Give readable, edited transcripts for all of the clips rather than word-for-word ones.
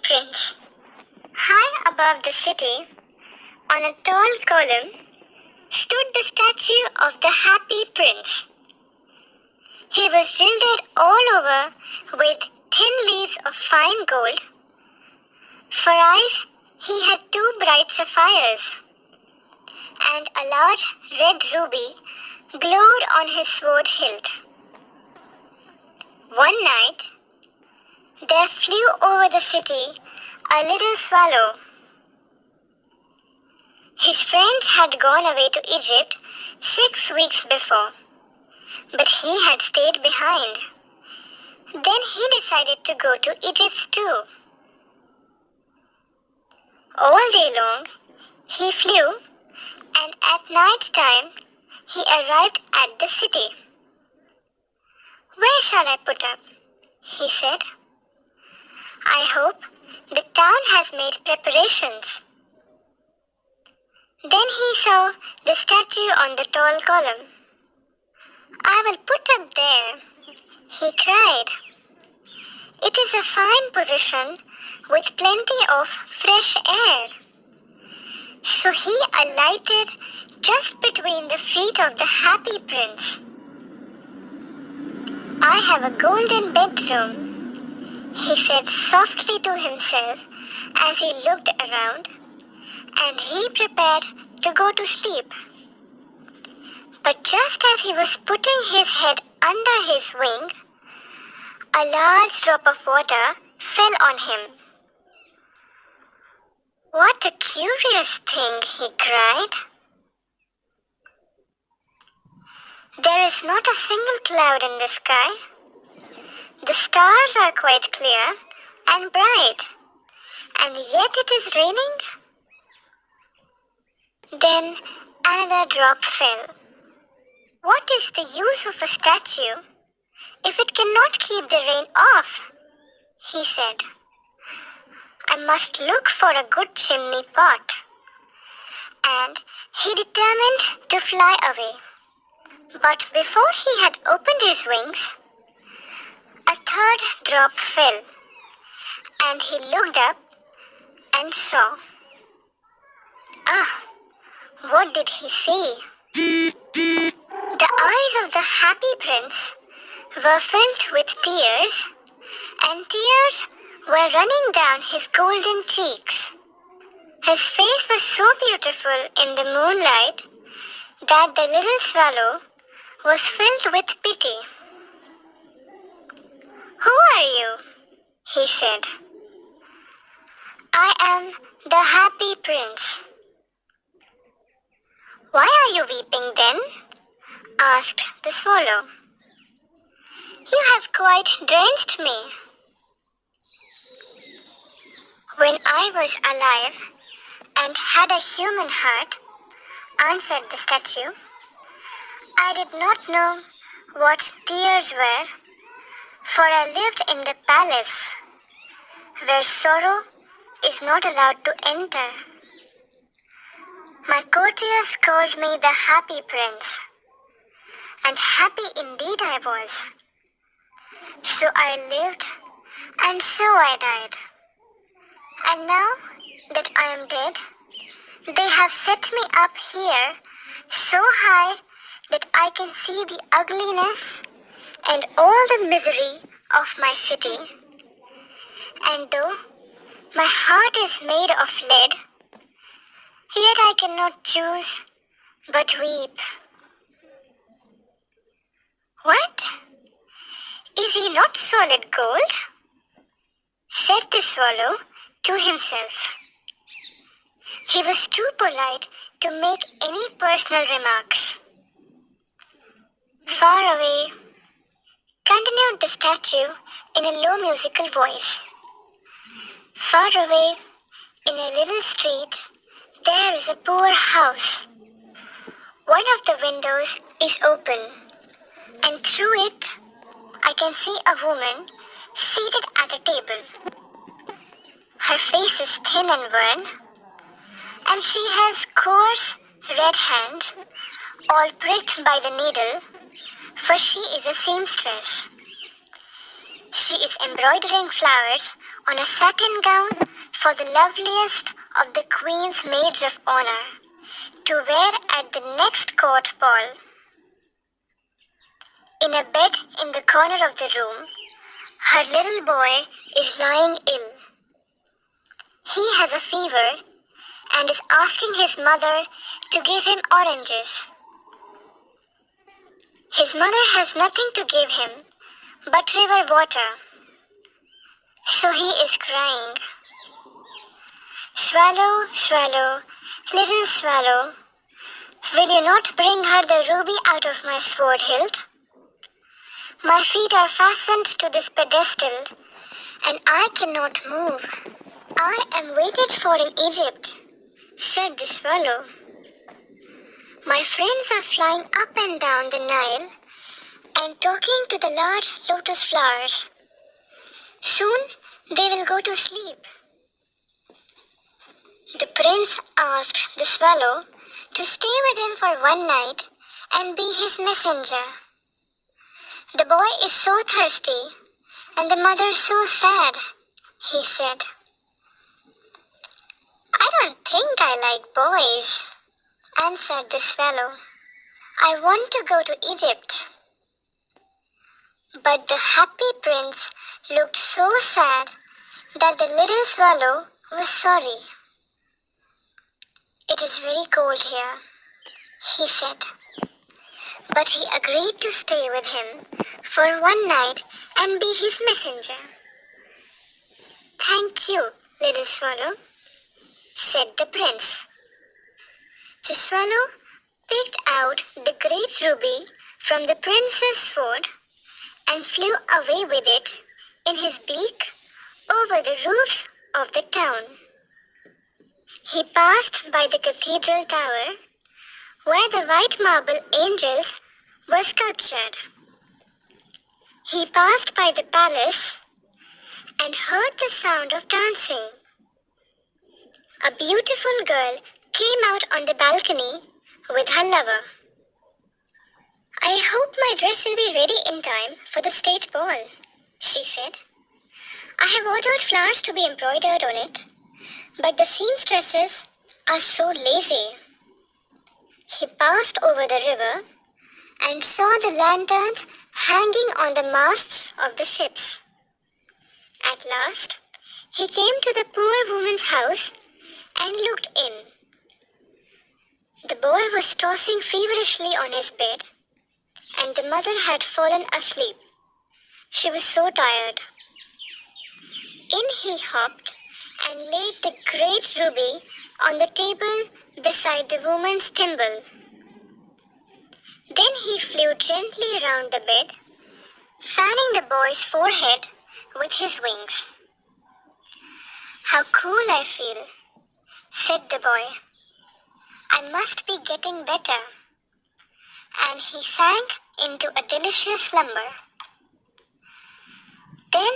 Prince. High above the city, on a tall column, stood the statue of the happy prince. He was gilded all over with thin leaves of fine gold. For eyes, he had two bright sapphires, and a large red ruby glowed on his sword hilt. One night, there flew over the city a little swallow. His friends had gone away to Egypt 6 weeks before, but he had stayed behind. Then he decided to go to Egypt too. All day long, he flew, and at night time, he arrived at the city. "Where shall I put up?" he said. "I hope the town has made preparations." Then he saw the statue on the tall column. "I will put up there," he cried. "It is a fine position with plenty of fresh air." So he alighted just between the feet of the happy prince. "I have a golden bedroom," he said softly to himself as he looked around, and he prepared to go to sleep. But just as he was putting his head under his wing, a large drop of water fell on him. "What a curious thing," he cried. "There is not a single cloud in the sky. The stars are quite clear and bright, and yet it is raining." Then another drop fell. "What is the use of a statue if it cannot keep the rain off?" he said. "I must look for a good chimney pot." And he determined to fly away. But before he had opened his wings, a third drop fell, and he looked up and saw. What did he see? The eyes of the happy prince were filled with tears, and tears were running down his golden cheeks. His face was so beautiful in the moonlight that the little swallow was filled with pity. "Who are you?" he said. "I am the happy prince." "Why are you weeping then?" asked the swallow. "You have quite drenched me." "When I was alive and had a human heart," answered the statue, "I did not know what tears were, for I lived in the palace where sorrow is not allowed to enter. My courtiers called me the happy prince, and happy indeed I was. So I lived, and so I died. And now that I am dead, they have set me up here so high that I can see the ugliness and all the misery of my city. And though my heart is made of lead, yet I cannot choose but weep." "What? Is he not solid gold?" said the swallow to himself. He was too polite to make any personal remarks. "Far away," continued the statue in a low musical voice. "Far away, in a little street, there is a poor house. One of the windows is open, and through it I can see a woman seated at a table. Her face is thin and worn, and she has coarse red hands, all pricked by the needle, for she is a seamstress. She is embroidering flowers on a satin gown for the loveliest of the Queen's maids of honor to wear at the next court ball. In a bed in the corner of the room, her little boy is lying ill. He has a fever and is asking his mother to give him oranges. His mother has nothing to give him but river water, so he is crying. Swallow, swallow, little swallow, will you not bring her the ruby out of my sword hilt? My feet are fastened to this pedestal, and I cannot move. I am waited for in Egypt, said the swallow. My friends are flying up and down the Nile and talking to the large lotus flowers. Soon they will go to sleep. The prince asked the swallow to stay with him for one night and be his messenger. The boy is so thirsty and the mother so sad, he said. I don't think I like boys, answered the swallow. I want to go to Egypt. But the happy prince looked so sad that the little swallow was sorry. It is very cold here, he said. But he agreed to stay with him for one night and be his messenger. Thank you, little swallow, said the prince. The swallow picked out the great ruby from the prince's sword and flew away with it in his beak over the roofs of the town. He passed by the cathedral tower where the white marble angels were sculptured. He passed by the palace and heard the sound of dancing. A beautiful girl came out on the balcony with her lover. I hope my dress will be ready in time for the state ball, she said. I have ordered flowers to be embroidered on it, but the seamstresses are so lazy. He passed over the river and saw the lanterns hanging on the masts of the ships. At last, he came to the poor woman's house and looked in. The boy was tossing feverishly on his bed, and the mother had fallen asleep. She was so tired. In he hopped and laid the great ruby on the table beside the woman's thimble. Then he flew gently around the bed, fanning the boy's forehead with his wings. How cool I feel, said the boy. I must be getting better. And he sank into a delicious slumber. Then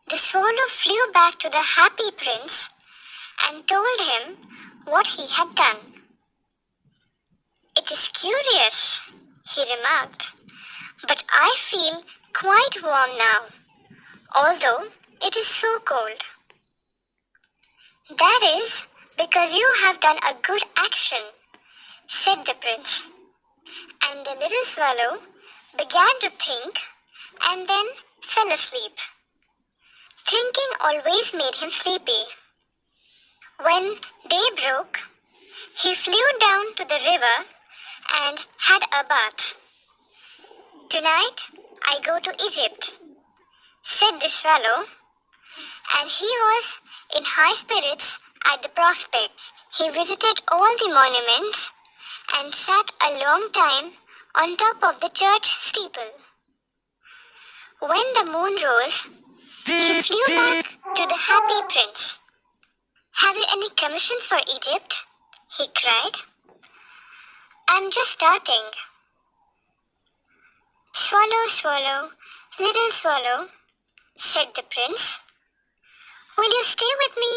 the swallow flew back to the happy prince and told him what he had done. It is curious, he remarked, but I feel quite warm now, although it is so cold. That is because you have done a good action, said the prince. And the little swallow began to think and then fell asleep. Thinking always made him sleepy. When day broke, he flew down to the river and had a bath. Tonight I go to Egypt, said the swallow, and he was in high spirits at the prospect. He visited all the monuments and sat a long time on top of the church steeple. When the moon rose, he flew back to the happy prince. Have you any commissions for Egypt? He cried. I'm just starting. Swallow, swallow, little swallow, said the prince. Will you stay with me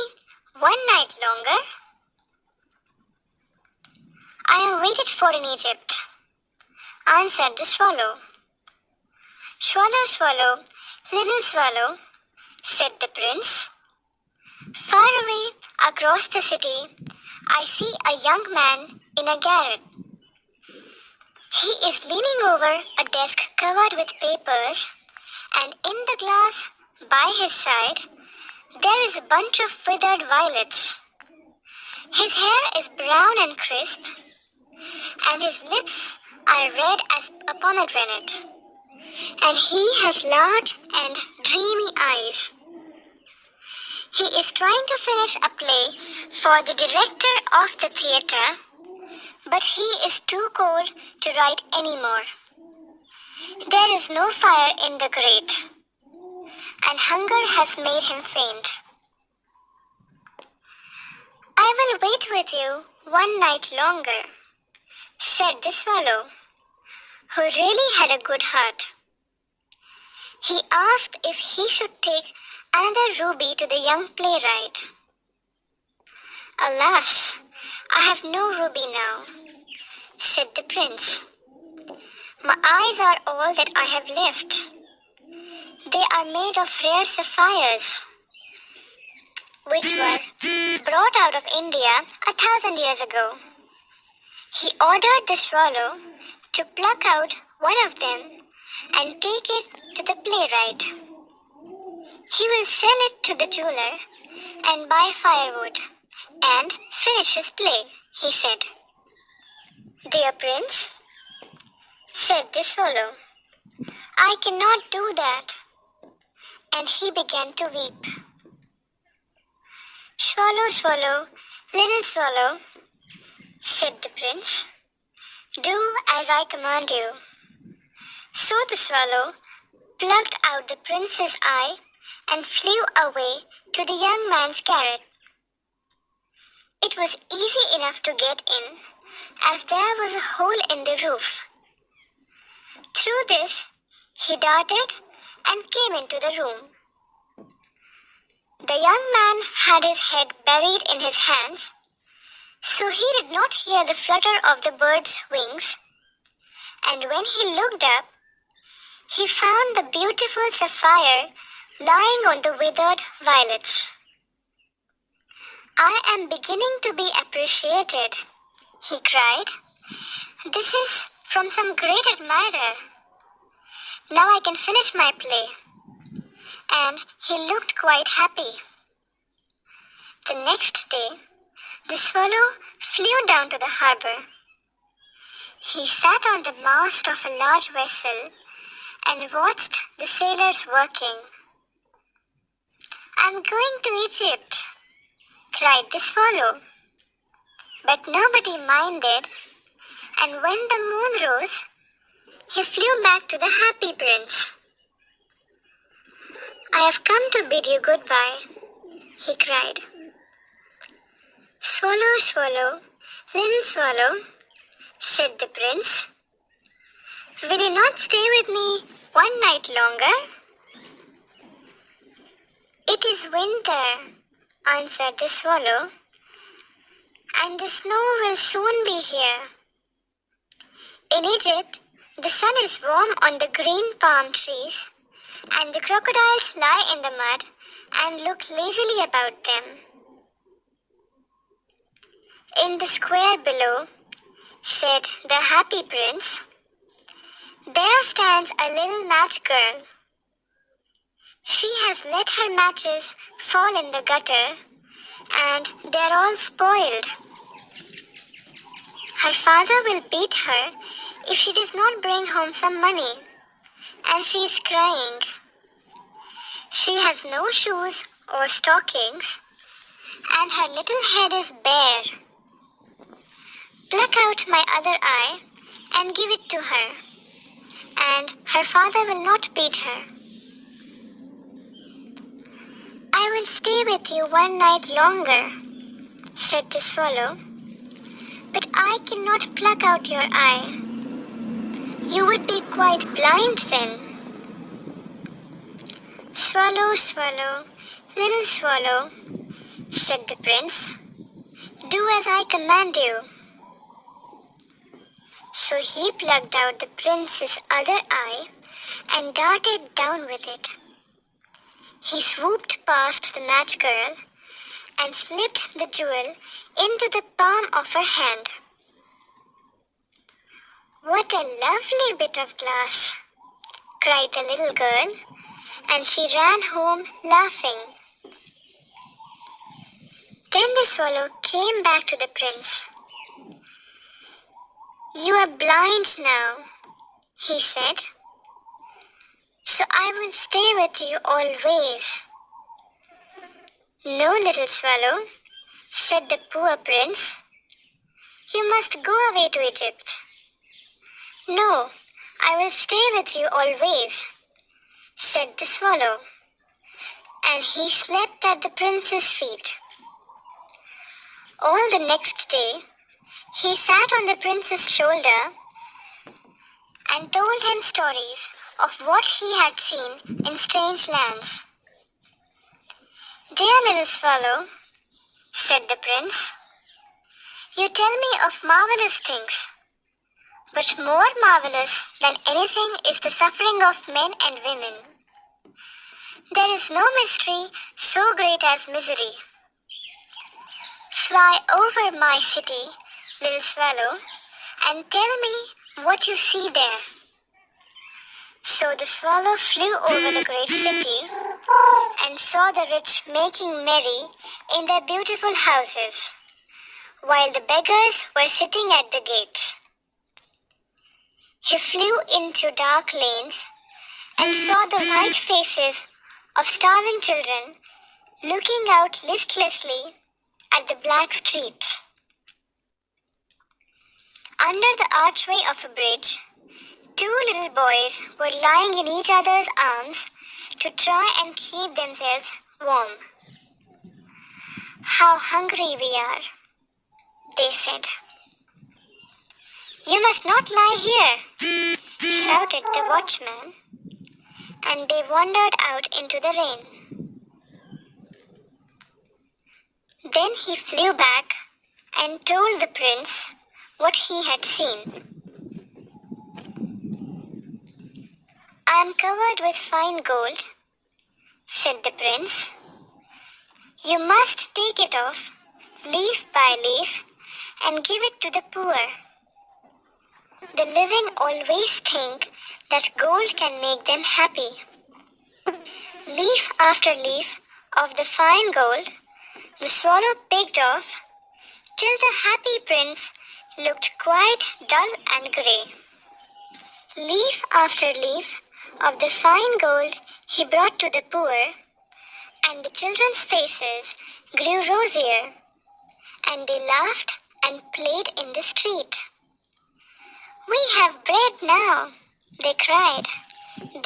one night longer? I am waited for in Egypt, answered the swallow. Swallow, swallow, "Little swallow," said the prince, "far away across the city, I see a young man in a garret. He is leaning over a desk covered with papers, and in the glass by his side, there is a bunch of withered violets. His hair is brown and crisp, and his lips are red as a pomegranate, and he has large and dreamy eyes. He is trying to finish a play for the director of the theater, but he is too cold to write any more. There is no fire in the grate, and hunger has made him faint. I will wait with you one night longer," said the swallow, who really had a good heart. He asked if he should take another ruby to the young playwright. "Alas, I have no ruby now," said the prince. "My eyes are all that I have left. They are made of rare sapphires, which were brought out of India 1,000 years ago." He ordered the swallow to pluck out one of them and take it to the playwright. He will sell it to the jeweler and buy firewood and finish his play, he said. "Dear prince," said the swallow, "I cannot do that." And he began to weep. "Swallow, swallow, little swallow," said the prince, "do as I command you." So the swallow plucked out the prince's eye and flew away to the young man's garret. It was easy enough to get in, as there was a hole in the roof. Through this he darted and came into the room. The young man had his head buried in his hands, so he did not hear the flutter of the bird's wings, and when he looked up, he found the beautiful sapphire lying on the withered violets. "I am beginning to be appreciated," he cried. "This is from some great admirer. Now I can finish my play." And he looked quite happy. The next day, the swallow flew down to the harbor. He sat on the mast of a large vessel and watched the sailors working. "I'm going to Egypt," cried the swallow. But nobody minded, and when the moon rose, he flew back to the happy prince. "I have come to bid you goodbye," he cried. "Swallow, swallow, little swallow," said the prince, "will you not stay with me one night longer?" "It is winter," answered the swallow, "and the snow will soon be here. In Egypt, the sun is warm on the green palm trees, and the crocodiles lie in the mud and look lazily about them. In the square below," said the happy prince, "there stands a little match girl. She has let her matches fall in the gutter, and they're all spoiled. Her father will beat her if she does not bring home some money, and she is crying. She has no shoes or stockings, and her little head is bare. Pluck out my other eye and give it to her, and her father will not beat her." "I will stay with you one night longer," said the swallow, "but I cannot pluck out your eye. You would be quite blind then." "Swallow, swallow, little swallow," said the prince, "do as I command you." So he plucked out the prince's other eye and darted down with it. He swooped past the match girl and slipped the jewel into the palm of her hand. "What a lovely bit of glass!" cried the little girl, and she ran home laughing. Then the swallow came back to the prince. "You are blind now," he said, "so I will stay with you always." "No, little swallow," said the poor prince. "You must go away to Egypt." "No, I will stay with you always," said the swallow, and he slept at the prince's feet. All the next day, he sat on the prince's shoulder and told him stories of what he had seen in strange lands. "Dear little swallow," said the prince, "you tell me of marvelous things, but more marvelous than anything is the suffering of men and women. There is no mystery so great as misery. Fly over my city, little swallow, and tell me what you see there." So the swallow flew over the great city and saw the rich making merry in their beautiful houses, while the beggars were sitting at the gates. He flew into dark lanes and saw the white faces of starving children looking out listlessly at the black streets. Under the archway of a bridge, two little boys were lying in each other's arms to try and keep themselves warm. "How hungry we are," they said. "You must not lie here," shouted the watchman, and they wandered out into the rain. Then he flew back and told the prince what he had seen. "I am covered with fine gold," said the prince. "You must take it off, leaf by leaf, and give it to the poor. The living always think that gold can make them happy." Leaf after leaf of the fine gold the swallow picked off, till the happy prince looked quite dull and grey. Leaf after leaf of the fine gold he brought to the poor, and the children's faces grew rosier, and they laughed and played in the street. "We have bread now," they cried.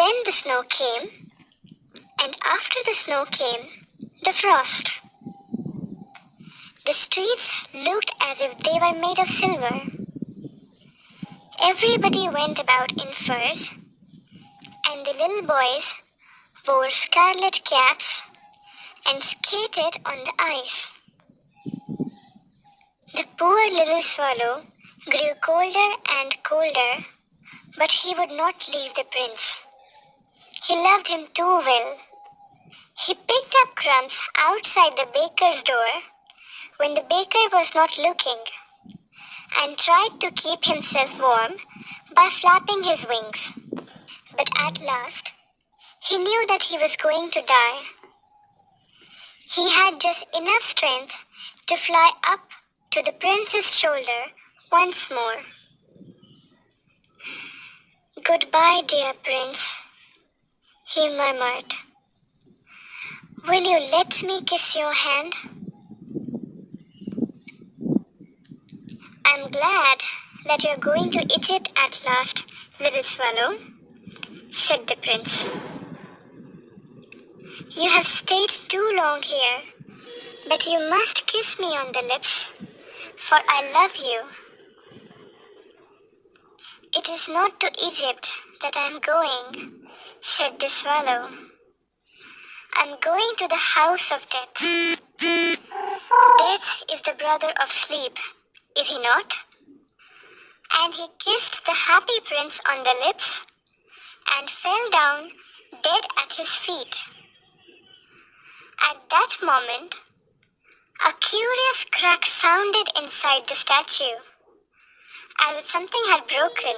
Then the snow came, and after the snow came the frost. The streets looked as if they were made of silver. Everybody went about in furs, and the little boys wore scarlet caps and skated on the ice. The poor little swallow grew colder and colder, but he would not leave the prince. He loved him too well. He picked up crumbs outside the baker's door when the baker was not looking, and tried to keep himself warm by flapping his wings. But at last, he knew that he was going to die. He had just enough strength to fly up to the prince's shoulder once more. "Goodbye, dear prince," he murmured. "Will you let me kiss your hand?" "I'm glad that you're going to Egypt at last, little swallow," said the prince. "You have stayed too long here, but you must kiss me on the lips, for I love you." "It is not to Egypt that I am going," said the swallow. "I'm going to the house of death. Death is the brother of sleep, is he not?" And he kissed the happy prince on the lips and fell down dead at his feet. that moment, a curious crack sounded inside the statue, as if something had broken.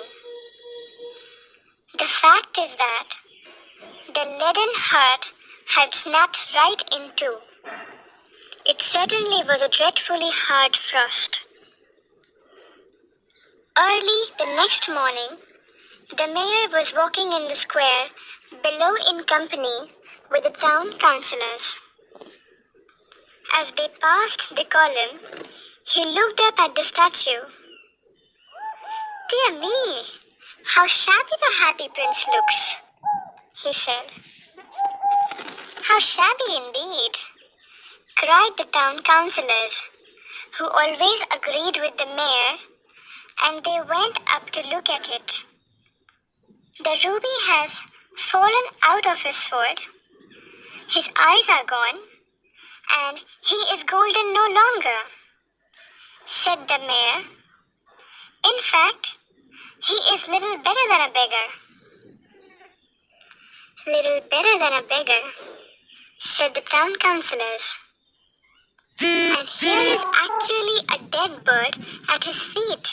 The fact is that the leaden heart had snapped right in two. It certainly was a dreadfully hard frost. Early the next morning, the mayor was walking in the square below in company with the town councillors. As they passed the column, he looked up at the statue. "Dear me, how shabby the Happy Prince looks," he said. "How shabby indeed," cried the town councillors, who always agreed with the mayor, and they went up to look at it. "The ruby has fallen out of his sword, his eyes are gone, and he is golden no longer," said the mayor. "In fact, he is little better than a beggar." "Little better than a beggar," said the town councillors. "And here is actually a dead bird at his feet,"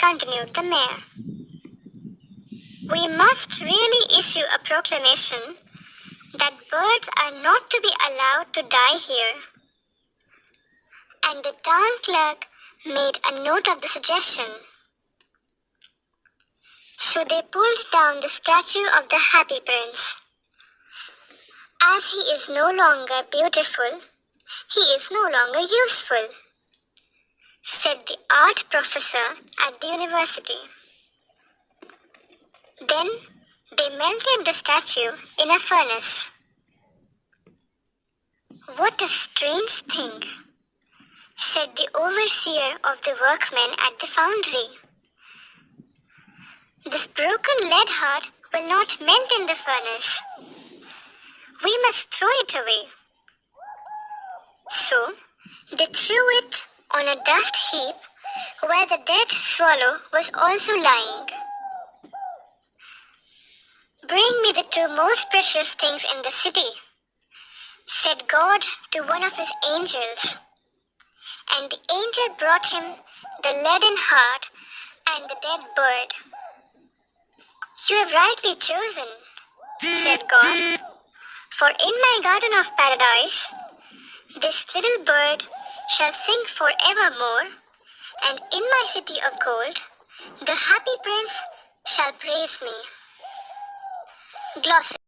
continued the mayor. "We must really issue a proclamation that birds are not to be allowed to die here." And the town clerk made a note of the suggestion. So they pulled down the statue of the Happy Prince. "As he is no longer beautiful, he is no longer useful," said the art professor at the university. Then they melted the statue in a furnace. "What a strange thing," said the overseer of the workmen at the foundry. "This broken lead heart will not melt in the furnace. We must throw it away." So they threw it on a dust heap where the dead swallow was also lying. "Bring me the two most precious things in the city," said God to one of his angels. And the angel brought him the leaden heart and the dead bird. "You have rightly chosen," said God, "for in my garden of paradise, this little bird shall sing forevermore, and in my city of gold, the Happy Prince shall praise me." Glossary.